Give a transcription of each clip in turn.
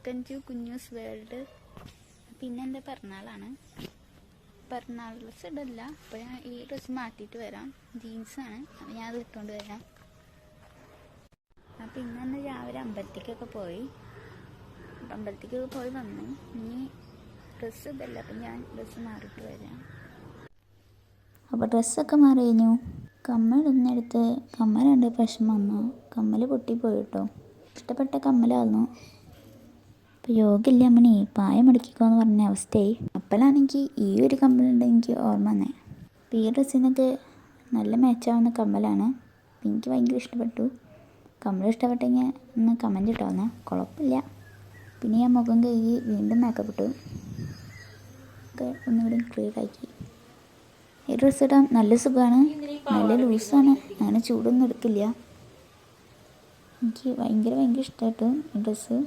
Welcome to കുഞ്ഞൂസ് world. പിന്നെ എൻ്റെ പിറന്നാളാണ്. പിറന്നാൾ ഡ്രസ്സ് ഇടില്ല. അപ്പോൾ ഞാൻ ഈ ഡ്രസ്സ് മാറ്റിയിട്ട് വരാം. ജീൻസാണ്, അപ്പോൾ ഞാൻ അത് ഇട്ടുകൊണ്ട് വരാം. അപ്പം ഇന്ന് രാവിലെ അമ്പലത്തേക്കൊക്കെ പോയി വന്നു. ഇനി ഡ്രസ്സ് ഇതല്ല, അപ്പം ഞാൻ ഡ്രസ്സ് മാറിയിട്ട് വരാം. അപ്പോൾ ഡ്രസ്സൊക്കെ മാറി കഴിഞ്ഞു. കമ്മലൊന്നെടുത്ത് കമ്മലുണ്ട്, പ്രശ്നം വന്നു. കമ്മൽ പൊട്ടിപ്പോയി കേട്ടോ. ഇഷ്ടപ്പെട്ട കമ്മലായിരുന്നു. ഇപ്പോൾ യോഗയില്ല അമ്മണി പായം മടക്കിക്കോന്ന് പറഞ്ഞ അവസ്ഥയായി. അപ്പോഴാണെങ്കിൽ ഈ ഒരു കമ്മലുണ്ട് എനിക്ക് ഓർമ്മ വന്നേ. അപ്പോൾ ഈ ഡ്രസ്സിനൊക്കെ നല്ല മാച്ചാവുന്ന കമ്മലാണ്. എനിക്ക് ഭയങ്കര ഇഷ്ടപ്പെട്ടു. കമ്മൽ ഇഷ്ടപ്പെട്ടെങ്കിൽ ഒന്ന് കമൻറ്റ് ഇട്ടാവുന്നേ. കുഴപ്പമില്ല. പിന്നെ ഞാൻ മുഖം കഴുകി വീണ്ടും മേക്കപ്പ് ഇട്ടു. ഒക്കെ ഒന്നുകൂടി ക്ലിയർ ആക്കി. ഈ ഡ്രസ്സ് ഇടാൻ നല്ല സുഖമാണ്, നല്ല ലൂസാണ്, അങ്ങനെ ചൂടൊന്നും എടുക്കില്ല. എനിക്ക് ഭയങ്കര ഇഷ്ടമായിട്ടു ഈ ഡ്രസ്സ്.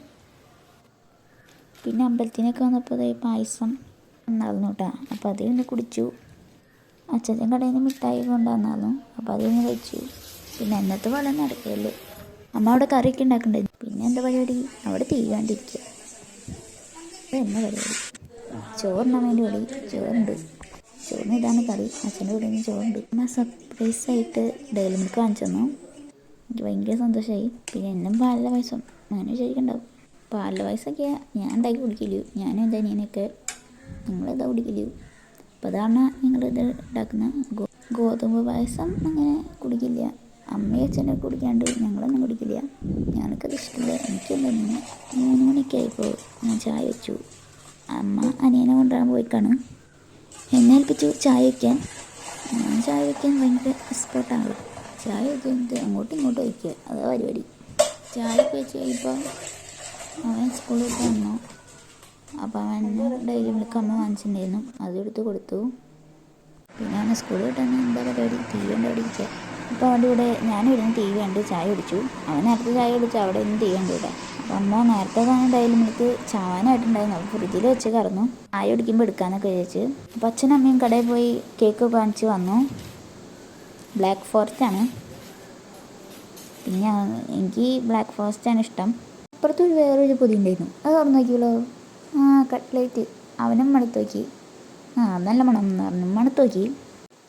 പിന്നെ അമ്പലത്തിനൊക്കെ വന്നപ്പോൾ പായസം ഉണ്ടായിരുന്നു കേട്ടോ. അപ്പോൾ അതിൽ നിന്ന് കുടിച്ചു. അച്ഛൻ കടയിൽ നിന്ന് മിഠായി കൊണ്ടുവന്നായിരുന്നു. അപ്പോൾ അതിൽ നിന്ന് കഴിച്ചു. പിന്നെ എന്നത്തെ പോലെ നടക്കുകയല്ലേ. അമ്മ അവിടെ കറിയൊക്കെ ഉണ്ടാക്കണ്ടായിരുന്നു. പിന്നെ എന്താ പരിപാടി, അവിടെ തീ കണ്ടിരിക്കുക. എന്ന പരിപാടി ചോറിനാൻ വേണ്ടി ഓടി. ചോറുണ്ട്, ചോറിന് ഇതാണ് കറി. അച്ഛൻ്റെ കൂടെ നിന്ന് ചോറുണ്ട്. അമ്മ സർപ്രൈസായിട്ട് ഡെയിലി മിൽക്ക് വാങ്ങിച്ചു തന്നു. എനിക്ക് ഭയങ്കര സന്തോഷമായി. പിന്നെ എന്നും പാലിലെ പായസം അങ്ങനെ വിചാരിക്കുന്നുണ്ടാവും. പാലിലെ പായസമൊക്കെ ഞാൻ ഉണ്ടാക്കി കുടിക്കില്ലു. ഞാനും എൻ്റെ അനിയനൊക്കെ ഞങ്ങളിതാ കുടിക്കില്ലു. അപ്പോൾ അതാണ് ഞങ്ങളിത് ഉണ്ടാക്കുന്ന ഗോതമ്പ് പായസം. അങ്ങനെ കുടിക്കില്ല. അമ്മയും അച്ഛനൊക്കെ കുടിക്കാണ്ട് ഞങ്ങളൊന്നും കുടിക്കില്ല. ഞങ്ങൾക്കത് ഇഷ്ടമില്ല. എനിക്കെന്താ 3 മണിയൊക്കെ ആയപ്പോൾ ഞാൻ ചായ വെച്ചു. അമ്മ അനിയനെ കൊണ്ടുവരാൻ പോയിക്കാണ്. എന്നെ ഏൽപ്പിച്ചു ചായ വയ്ക്കാൻ. ഞാൻ ചായ വയ്ക്കാൻ ഭയങ്കര എക്സ്പേർട്ടാണ്. ചായ വെച്ചിട്ട് അങ്ങോട്ടും ഇങ്ങോട്ടും വയ്ക്കുക, അതാ പരിപാടി. ചായ ഒക്കെ വെച്ച് കഴിയുമ്പോൾ അവൻ സ്കൂളിൽ വിട്ട് വന്നു. അപ്പോൾ അവൻ ഡെയിലി മിൽക്ക് അമ്മ വാങ്ങിച്ചിട്ടുണ്ടായിരുന്നു, അതെടുത്ത് കൊടുത്തു. പിന്നെ അവൻ സ്കൂളിൽ വിട്ട് വന്ന് എന്താ പരിപാടി, ടി വി കണ്ട് അവിടെ ഇരിക്കുക. അപ്പോൾ അവൻ്റെ കൂടെ ഞാനും ഇരുന്ന് ടി വി കണ്ട് ചായ കുടിച്ചു. അവൻ നേരത്തെ ചായ കുടിച്ചു, അവിടെ ഇരുന്ന് ടി വി കണ്ടു ഇവിടെ. അപ്പോൾ അമ്മ നേരത്തെ തന്നെ ഡെയിലി മിൽക്ക് ചാവാനായിട്ടുണ്ടായിരുന്നു. അപ്പോൾ ഫ്രിഡ്ജിൽ വെച്ച് കറന്നു. ചായ കുടിക്കുമ്പോൾ എടുക്കാമെന്നൊക്കെ വിചാരിച്ചു. അപ്പോൾ അച്ഛനും അമ്മയും കടയിൽ പോയി കേക്ക് വാങ്ങിച്ച് വന്നു. ബ്ലാക്ക് ഫോറസ്റ്റാണ്. പിന്നെ എനിക്ക് ബ്ലാക്ക് ഫോറസ്റ്റാണ് ഇഷ്ടം. അപ്പുറത്തൊരു വേറൊരു പൊതി ഉണ്ടായിരുന്നു, അത് തുറന്നു നോക്കിയല്ലോ. കട്ട്ലേറ്റ്. അവനും മണത്ത് നോക്കി. നല്ല മണം എന്ന് പറഞ്ഞു. മണത്ത് നോക്കി.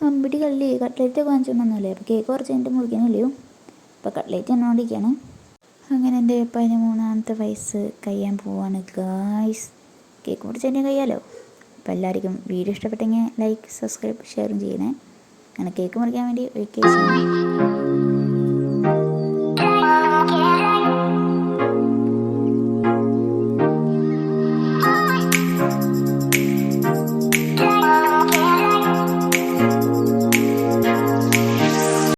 അമ്പിടി കള്ളി കട്ട്ലേറ്റ് വാങ്ങിച്ചോണ്ടൊന്നുമില്ലേ. അപ്പോൾ കേക്ക് കുറച്ച് കഴിഞ്ഞിട്ട് മുറിക്കാൻ കഴിയും. അപ്പോൾ കട്ട്ലേറ്റ് തന്നുകൊണ്ടിരിക്കുകയാണ്. അങ്ങനെ എൻ്റെ 13ാമത്തെ വയസ്സ് കഴിയാൻ പോവാണ് ഗായ്സ്. കേക്ക് മുറിച്ച് തന്നെ കഴിയാമല്ലോ. അപ്പോൾ എല്ലാവർക്കും വീഡിയോ ഇഷ്ടപ്പെട്ടെങ്കിൽ ലൈക്ക്, സബ്സ്ക്രൈബ്, ഷെയറും ചെയ്യണേ. അങ്ങനെ കേക്ക് മുറിക്കാൻ വേണ്ടി വെയിറ്റ് ചെയ്യണം.